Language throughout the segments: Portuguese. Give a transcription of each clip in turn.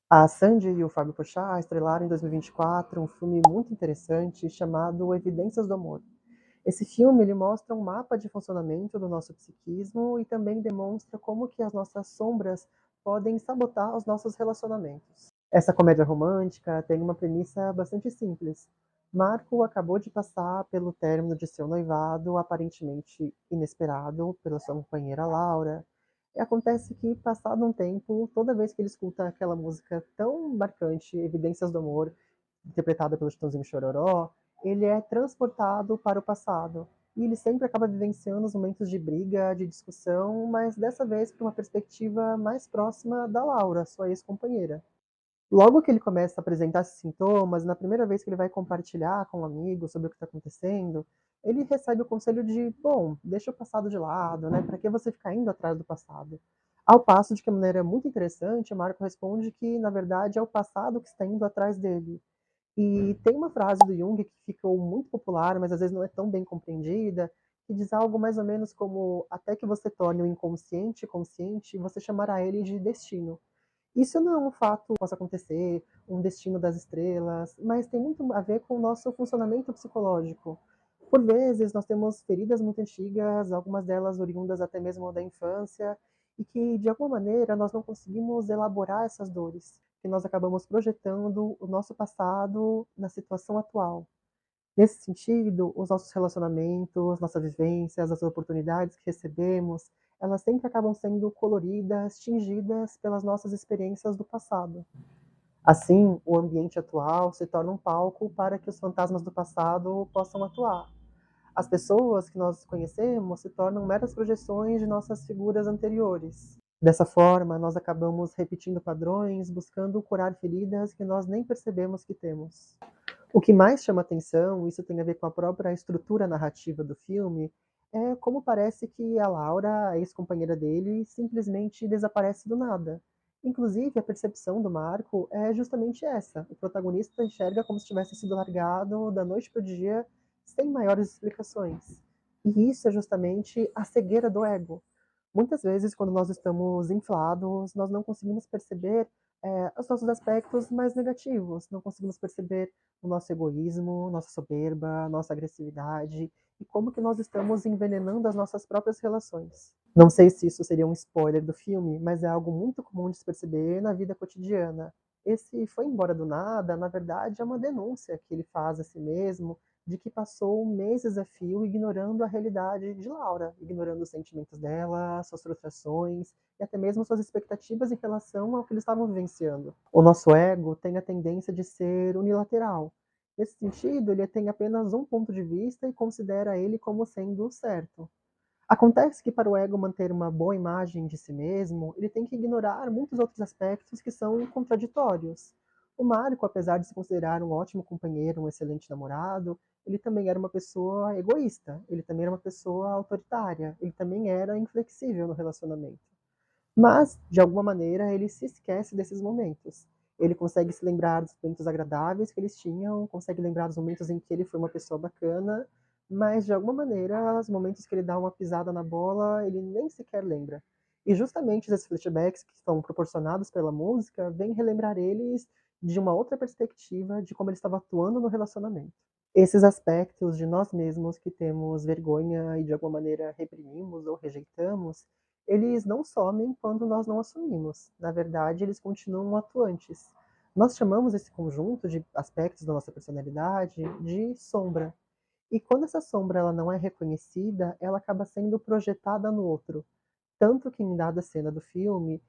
A Sandy e o Fábio Porchat estrelaram em 2024 um filme muito interessante chamado Evidências do Amor. Esse filme ele mostra um mapa de funcionamento do nosso psiquismo e também demonstra como que as nossas sombras podem sabotar os nossos relacionamentos. Essa comédia romântica tem uma premissa bastante simples. Marco acabou de passar pelo término de seu noivado, aparentemente inesperado, pela sua companheira Laura. E acontece que, passado um tempo, toda vez que ele escuta aquela música tão marcante, Evidências do Amor, interpretada pelo Chitãozinho Chororó, ele é transportado para o passado. E ele sempre acaba vivenciando os momentos de briga, de discussão, mas dessa vez por uma perspectiva mais próxima da Laura, sua ex-companheira. Logo que ele começa a apresentar esses sintomas, na primeira vez que ele vai compartilhar com um amigo sobre o que está acontecendo, ele recebe o conselho de, bom, deixa o passado de lado, né? Para que você ficar indo atrás do passado? Ao passo de que, de maneira muito interessante, o Marco responde que, na verdade, é o passado que está indo atrás dele. E tem uma frase do Jung que ficou muito popular, mas às vezes não é tão bem compreendida, que diz algo mais ou menos como: até que você torne o inconsciente consciente, você chamará ele de destino. Isso não é um fato que possa acontecer, um destino das estrelas, mas tem muito a ver com o nosso funcionamento psicológico. Por vezes, nós temos feridas muito antigas, algumas delas oriundas até mesmo da infância, e que, de alguma maneira, nós não conseguimos elaborar essas dores, que nós acabamos projetando o nosso passado na situação atual. Nesse sentido, os nossos relacionamentos, nossas vivências, as oportunidades que recebemos, elas sempre acabam sendo coloridas, tingidas pelas nossas experiências do passado. Assim, o ambiente atual se torna um palco para que os fantasmas do passado possam atuar. As pessoas que nós conhecemos se tornam meras projeções de nossas figuras anteriores. Dessa forma, nós acabamos repetindo padrões, buscando curar feridas que nós nem percebemos que temos. O que mais chama atenção, isso tem a ver com a própria estrutura narrativa do filme, é como parece que a Laura, a ex-companheira dele, simplesmente desaparece do nada. Inclusive, a percepção do Marco é justamente essa. O protagonista enxerga como se tivesse sido largado da noite para o dia, sem maiores explicações. E isso é justamente a cegueira do ego. Muitas vezes, quando nós estamos inflados, nós não conseguimos perceber os nossos aspectos mais negativos, não conseguimos perceber o nosso egoísmo, nossa soberba, nossa agressividade e como que nós estamos envenenando as nossas próprias relações. Não sei se isso seria um spoiler do filme, mas é algo muito comum de se perceber na vida cotidiana. Esse foi embora do nada, na verdade, é uma denúncia que ele faz a si mesmo de que passou meses a fio ignorando a realidade de Laura, ignorando os sentimentos dela, suas frustrações e até mesmo suas expectativas em relação ao que eles estavam vivenciando. O nosso ego tem a tendência de ser unilateral. Nesse sentido, ele tem apenas um ponto de vista e considera ele como sendo o certo. Acontece que para o ego manter uma boa imagem de si mesmo, ele tem que ignorar muitos outros aspectos que são contraditórios. O Marco, apesar de se considerar um ótimo companheiro, um excelente namorado, ele também era uma pessoa egoísta, ele também era uma pessoa autoritária, ele também era inflexível no relacionamento. Mas, de alguma maneira, ele se esquece desses momentos. Ele consegue se lembrar dos momentos agradáveis que eles tinham, consegue lembrar dos momentos em que ele foi uma pessoa bacana, mas de alguma maneira, os momentos que ele dá uma pisada na bola, ele nem sequer lembra. E justamente esses flashbacks que são proporcionados pela música vêm relembrar eles de uma outra perspectiva de como ele estava atuando no relacionamento. Esses aspectos de nós mesmos que temos vergonha e de alguma maneira reprimimos ou rejeitamos, eles não somem quando nós não assumimos. Na verdade, eles continuam atuantes. Nós chamamos esse conjunto de aspectos da nossa personalidade de sombra. E quando essa sombra ela não é reconhecida, ela acaba sendo projetada no outro. Tanto que em dada cena do filme,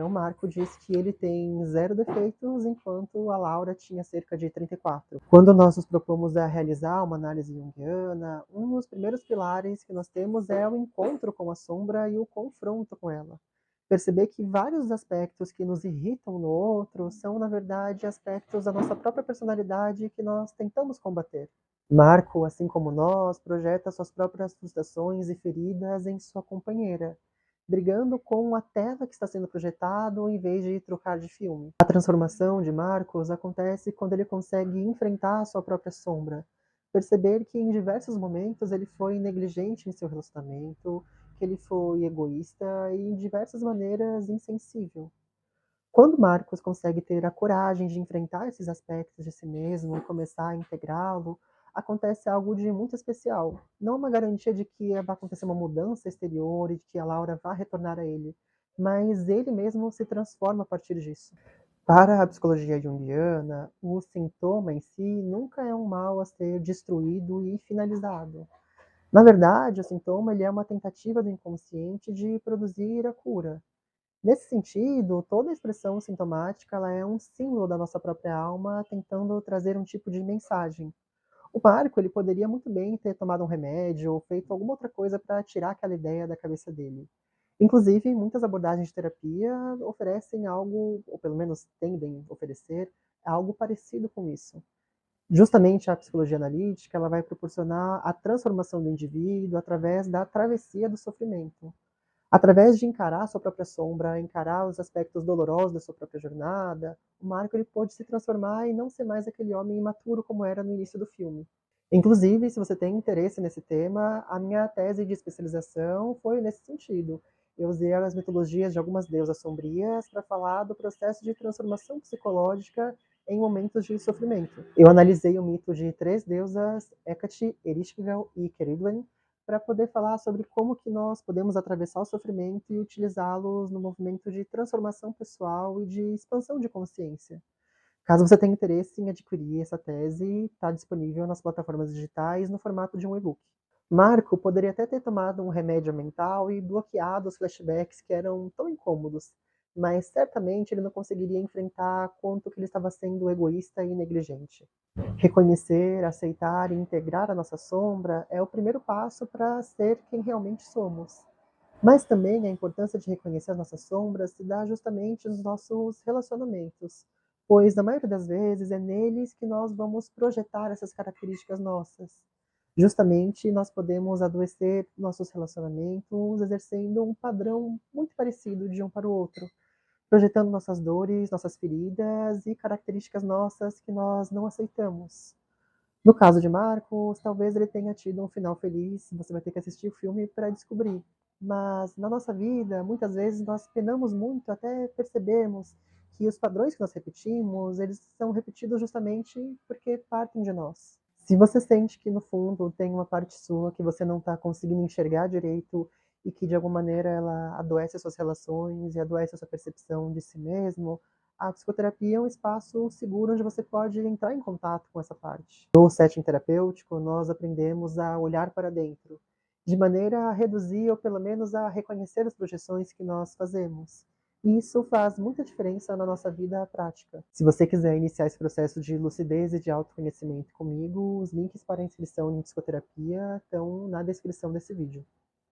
o Marco diz que ele tem zero defeitos, enquanto a Laura tinha cerca de 34. Quando nós nos propomos a realizar uma análise junguiana, um dos primeiros pilares que nós temos é o encontro com a sombra e o confronto com ela. Perceber que vários aspectos que nos irritam no outro são, na verdade, aspectos da nossa própria personalidade que nós tentamos combater. Marco, assim como nós, projeta suas próprias frustrações e feridas em sua companheira, brigando com a tela que está sendo projetado em vez de trocar de filme. A transformação de Marcos acontece quando ele consegue enfrentar a sua própria sombra, perceber que em diversos momentos ele foi negligente em seu relacionamento, que ele foi egoísta e em diversas maneiras insensível. Quando Marcos consegue ter a coragem de enfrentar esses aspectos de si mesmo e começar a integrá-lo, acontece algo de muito especial. Não uma garantia de que vai acontecer uma mudança exterior e de que a Laura vá retornar a ele, mas ele mesmo se transforma a partir disso. Para a psicologia junguiana, o sintoma em si nunca é um mal a ser destruído e finalizado. Na verdade, o sintoma ele é uma tentativa do inconsciente de produzir a cura. Nesse sentido, toda expressão sintomática ela é um símbolo da nossa própria alma tentando trazer um tipo de mensagem. O Marco ele poderia muito bem ter tomado um remédio ou feito alguma outra coisa para tirar aquela ideia da cabeça dele. Inclusive, muitas abordagens de terapia oferecem algo, ou pelo menos tendem a oferecer, algo parecido com isso. Justamente a psicologia analítica ela vai proporcionar a transformação do indivíduo através da travessia do sofrimento. Através de encarar a sua própria sombra, encarar os aspectos dolorosos da sua própria jornada, o Marco ele pôde se transformar e não ser mais aquele homem imaturo como era no início do filme. Inclusive, se você tem interesse nesse tema, a minha tese de especialização foi nesse sentido. Eu usei as mitologias de algumas deusas sombrias para falar do processo de transformação psicológica em momentos de sofrimento. Eu analisei o mito de três deusas, Hecate, Ereshkigal e Keridwen, para poder falar sobre como que nós podemos atravessar o sofrimento e utilizá-los no movimento de transformação pessoal e de expansão de consciência. Caso você tenha interesse em adquirir essa tese, está disponível nas plataformas digitais no formato de um e-book. Marco poderia até ter tomado um remédio mental e bloqueado os flashbacks que eram tão incômodos, mas certamente ele não conseguiria enfrentar quanto que ele estava sendo egoísta e negligente. Reconhecer, aceitar e integrar a nossa sombra é o primeiro passo para ser quem realmente somos. Mas também a importância de reconhecer as nossas sombras se dá justamente nos nossos relacionamentos, pois na maioria das vezes é neles que nós vamos projetar essas características nossas. Justamente nós podemos adoecer nossos relacionamentos exercendo um padrão muito parecido de um para o outro, projetando nossas dores, nossas feridas e características nossas que nós não aceitamos. No caso de Marcos, talvez ele tenha tido um final feliz, você vai ter que assistir o filme para descobrir. Mas na nossa vida, muitas vezes nós penamos muito até percebermos que os padrões que nós repetimos, eles são repetidos justamente porque partem de nós. Se você sente que no fundo tem uma parte sua que você não está conseguindo enxergar direito e que de alguma maneira ela adoece as suas relações e adoece a sua percepção de si mesmo, a psicoterapia é um espaço seguro onde você pode entrar em contato com essa parte. No setting terapêutico, nós aprendemos a olhar para dentro, de maneira a reduzir ou pelo menos a reconhecer as projeções que nós fazemos. E isso faz muita diferença na nossa vida prática. Se você quiser iniciar esse processo de lucidez e de autoconhecimento comigo, os links para a inscrição em psicoterapia estão na descrição desse vídeo.